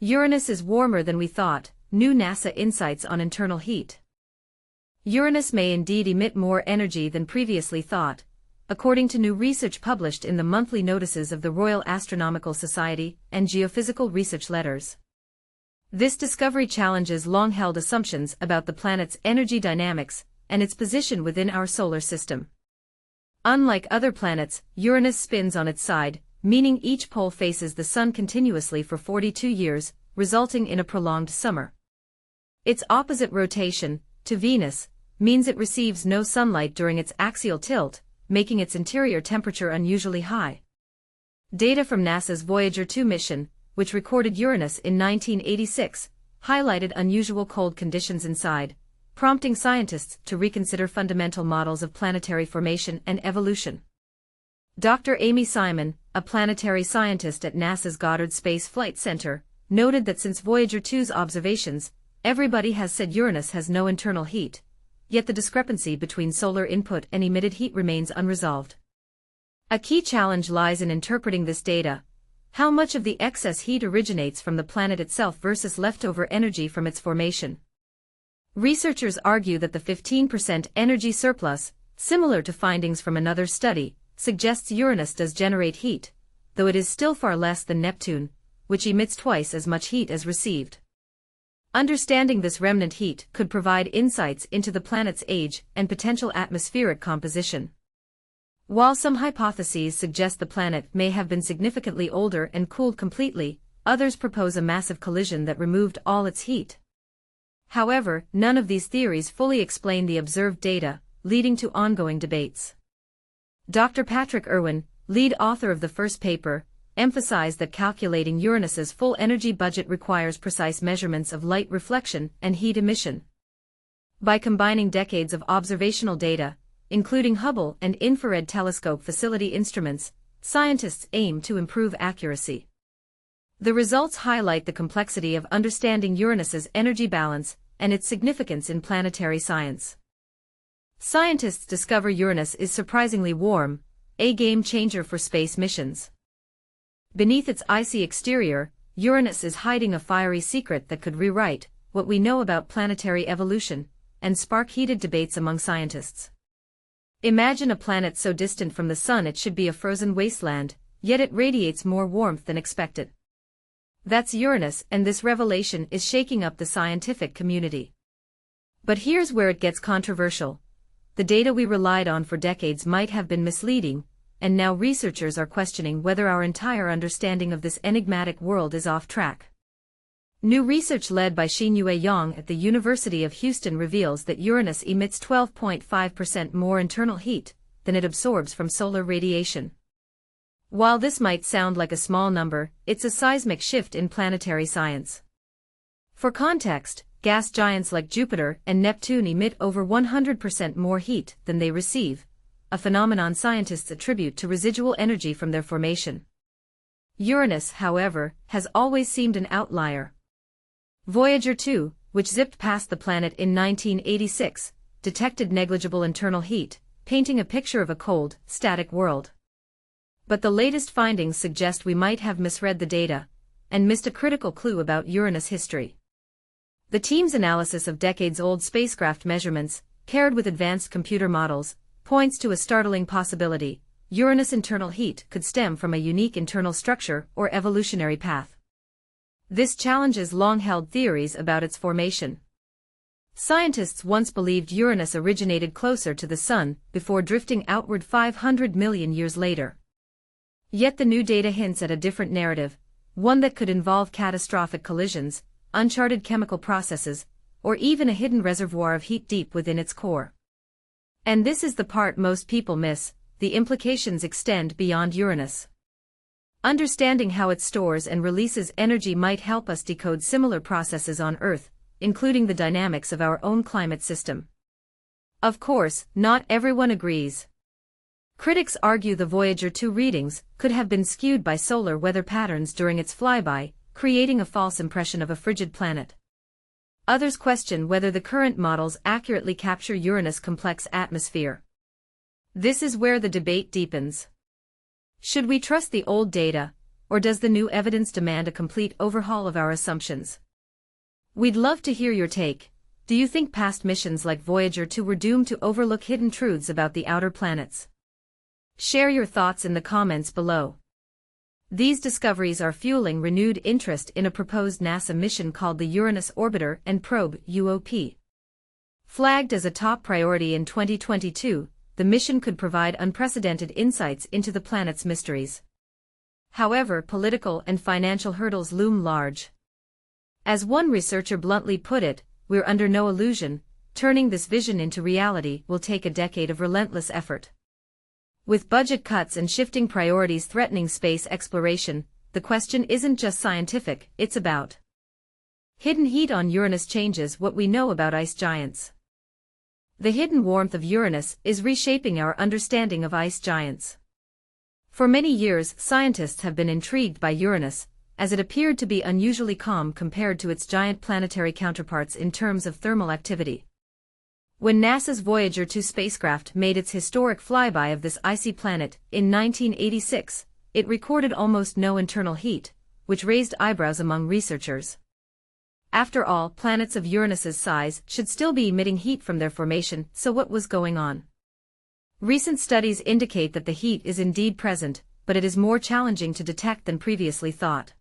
Uranus is warmer than we thought, new NASA insights on internal heat. Uranus may indeed emit more energy than previously thought, according to new research published in the monthly notices of the Royal Astronomical Society and Geophysical Research Letters. This discovery challenges long-held assumptions about the planet's energy dynamics and its position within our solar system. Unlike other planets, Uranus spins on its side, meaning each pole faces the Sun continuously for 42 years, resulting in a prolonged summer. Its opposite rotation, to Venus, means it receives no sunlight during its axial tilt, making its interior temperature unusually high. Data from NASA's Voyager 2 mission, which recorded Uranus in 1986, highlighted unusual cold conditions inside, prompting scientists to reconsider fundamental models of planetary formation and evolution. Dr. Amy Simon, a planetary scientist at NASA's Goddard Space Flight Center, noted that since Voyager 2's observations, everybody has said Uranus has no internal heat, yet the discrepancy between solar input and emitted heat remains unresolved. A key challenge lies in interpreting this data. How much of the excess heat originates from the planet itself versus leftover energy from its formation? Researchers argue that the 15% energy surplus, similar to findings from another study, suggests Uranus does generate heat, though it is still far less than Neptune, which emits twice as much heat as received. Understanding this remnant heat could provide insights into the planet's age and potential atmospheric composition. While some hypotheses suggest the planet may have been significantly older and cooled completely, others propose a massive collision that removed all its heat. However, none of these theories fully explain the observed data, leading to ongoing debates. Dr. Patrick Irwin, lead author of the first paper, emphasized that calculating Uranus's full energy budget requires precise measurements of light reflection and heat emission. By combining decades of observational data, including Hubble and infrared telescope facility instruments, scientists aim to improve accuracy. The results highlight the complexity of understanding Uranus's energy balance and its significance in planetary science. Scientists discover Uranus is surprisingly warm, a game changer for space missions. Beneath its icy exterior, Uranus is hiding a fiery secret that could rewrite what we know about planetary evolution and spark heated debates among scientists. Imagine a planet so distant from the Sun it should be a frozen wasteland, yet it radiates more warmth than expected. That's Uranus, and this revelation is shaking up the scientific community. But here's where it gets controversial. The data we relied on for decades might have been misleading, and now researchers are questioning whether our entire understanding of this enigmatic world is off track. New research led by Xinyue Yang at the University of Houston reveals that Uranus emits 12.5% more internal heat than it absorbs from solar radiation. While this might sound like a small number, it's a seismic shift in planetary science. For context, gas giants like Jupiter and Neptune emit over 100% more heat than they receive, a phenomenon scientists attribute to residual energy from their formation. Uranus, however, has always seemed an outlier. Voyager 2, which zipped past the planet in 1986, detected negligible internal heat, painting a picture of a cold, static world. But the latest findings suggest we might have misread the data and missed a critical clue about Uranus' history. The team's analysis of decades-old spacecraft measurements, paired with advanced computer models, points to a startling possibility. Uranus' internal heat could stem from a unique internal structure or evolutionary path. This challenges long-held theories about its formation. Scientists once believed Uranus originated closer to the Sun before drifting outward 500 million years later. Yet the new data hints at a different narrative, one that could involve catastrophic collisions, uncharted chemical processes, or even a hidden reservoir of heat deep within its core. And this is the part most people miss: the implications extend beyond Uranus. Understanding how it stores and releases energy might help us decode similar processes on Earth, including the dynamics of our own climate system. Of course, not everyone agrees. Critics argue the Voyager 2 readings could have been skewed by solar weather patterns during its flyby, creating a false impression of a frigid planet. Others question whether the current models accurately capture Uranus' complex atmosphere. This is where the debate deepens. Should we trust the old data, or does the new evidence demand a complete overhaul of our assumptions? We'd love to hear your take. Do you think past missions like Voyager 2 were doomed to overlook hidden truths about the outer planets? Share your thoughts in the comments below. These discoveries are fueling renewed interest in a proposed NASA mission called the Uranus Orbiter and Probe (UOP). Flagged as a top priority in 2022, the mission could provide unprecedented insights into the planet's mysteries. However, political and financial hurdles loom large. As one researcher bluntly put it, "We're under no illusion, turning this vision into reality will take a decade of relentless effort." With budget cuts and shifting priorities threatening space exploration, the question isn't just scientific, it's about hidden heat on Uranus changes what we know about ice giants. The hidden warmth of Uranus is reshaping our understanding of ice giants. For many years, scientists have been intrigued by Uranus, as it appeared to be unusually calm compared to its giant planetary counterparts in terms of thermal activity. When NASA's Voyager 2 spacecraft made its historic flyby of this icy planet in 1986, it recorded almost no internal heat, which raised eyebrows among researchers. After all, planets of Uranus's size should still be emitting heat from their formation, so what was going on? Recent studies indicate that the heat is indeed present, but it is more challenging to detect than previously thought.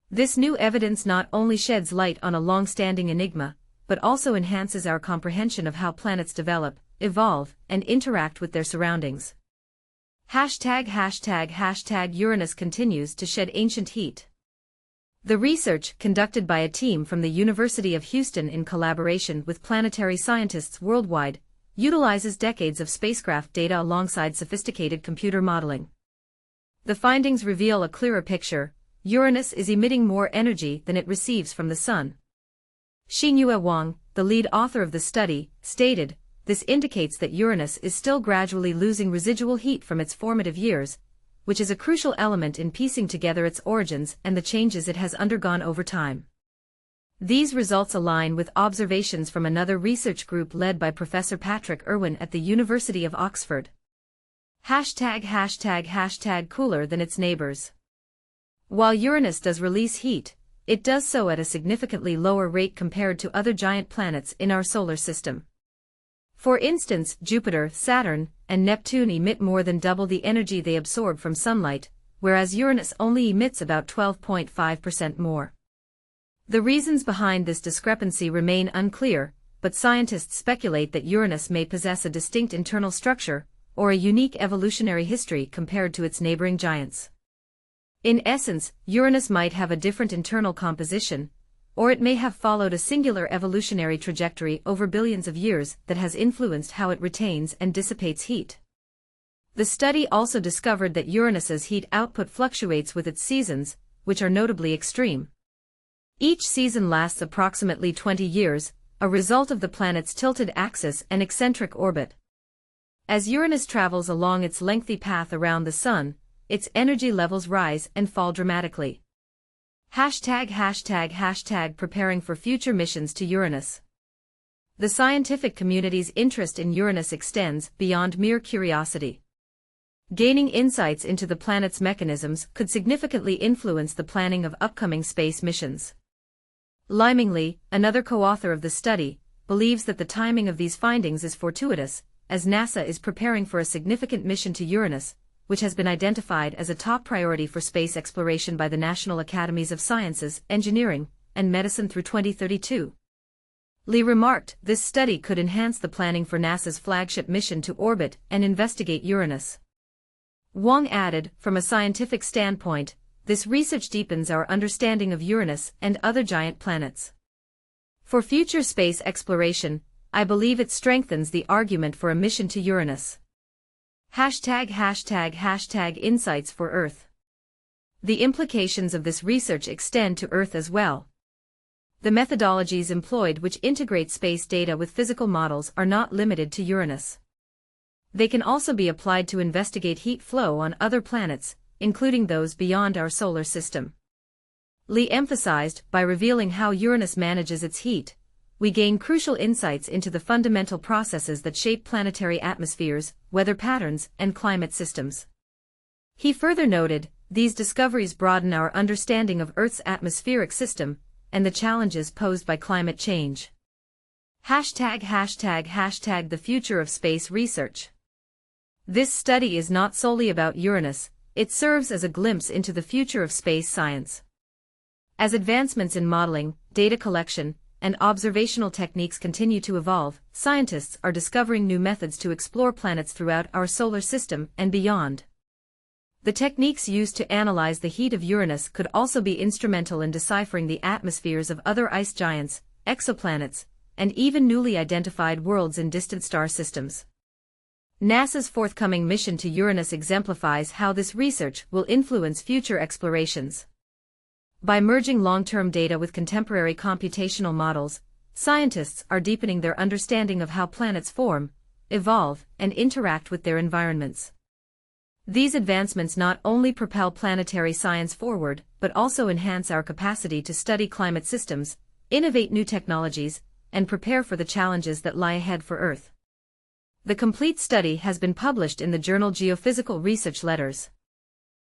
This new evidence not only sheds light on a long-standing enigma, but also enhances our comprehension of how planets develop, evolve, and interact with their surroundings. #Uranus continues to shed ancient heat. The research, conducted by a team from the University of Houston in collaboration with planetary scientists worldwide, utilizes decades of spacecraft data alongside sophisticated computer modeling. The findings reveal a clearer picture: Uranus is emitting more energy than it receives from the Sun. Xinyue Wang, the lead author of the study, stated, "This indicates that Uranus is still gradually losing residual heat from its formative years, which is a crucial element in piecing together its origins and the changes it has undergone over time." These results align with observations from another research group led by Professor Patrick Irwin at the University of Oxford. #Cooler than its neighbors. While Uranus does release heat, it does so at a significantly lower rate compared to other giant planets in our solar system. For instance, Jupiter, Saturn, and Neptune emit more than double the energy they absorb from sunlight, whereas Uranus only emits about 12.5% more. The reasons behind this discrepancy remain unclear, but scientists speculate that Uranus may possess a distinct internal structure, or a unique evolutionary history compared to its neighboring giants. In essence, Uranus might have a different internal composition, or it may have followed a singular evolutionary trajectory over billions of years that has influenced how it retains and dissipates heat. The study also discovered that Uranus's heat output fluctuates with its seasons, which are notably extreme. Each season lasts approximately 20 years, a result of the planet's tilted axis and eccentric orbit. As Uranus travels along its lengthy path around the Sun, its energy levels rise and fall dramatically. Preparing for future missions to Uranus. The scientific community's interest in Uranus extends beyond mere curiosity. Gaining insights into the planet's mechanisms could significantly influence the planning of upcoming space missions. Limingly, another co-author of the study, believes that the timing of these findings is fortuitous, as NASA is preparing for a significant mission to Uranus, which has been identified as a top priority for space exploration by the National Academies of Sciences, Engineering, and Medicine through 2032. Lee remarked, "This study could enhance the planning for NASA's flagship mission to orbit and investigate Uranus." Wang added, "From a scientific standpoint, this research deepens our understanding of Uranus and other giant planets. For future space exploration, I believe it strengthens the argument for a mission to Uranus." Insights for Earth. The implications of this research extend to Earth as well. The methodologies employed, which integrate space data with physical models, are not limited to Uranus. They can also be applied to investigate heat flow on other planets, including those beyond our solar system. Lee emphasized, by revealing how Uranus manages its heat, we gain crucial insights into the fundamental processes that shape planetary atmospheres, weather patterns, and climate systems. He further noted, these discoveries broaden our understanding of Earth's atmospheric system and the challenges posed by climate change. ###The future of space research. This study is not solely about Uranus, it serves as a glimpse into the future of space science. As advancements in modeling, data collection, and observational techniques continue to evolve, scientists are discovering new methods to explore planets throughout our solar system and beyond. The techniques used to analyze the heat of Uranus could also be instrumental in deciphering the atmospheres of other ice giants, exoplanets, and even newly identified worlds in distant star systems. NASA's forthcoming mission to Uranus exemplifies how this research will influence future explorations. By merging long-term data with contemporary computational models, scientists are deepening their understanding of how planets form, evolve, and interact with their environments. These advancements not only propel planetary science forward, but also enhance our capacity to study climate systems, innovate new technologies, and prepare for the challenges that lie ahead for Earth. The complete study has been published in the journal Geophysical Research Letters.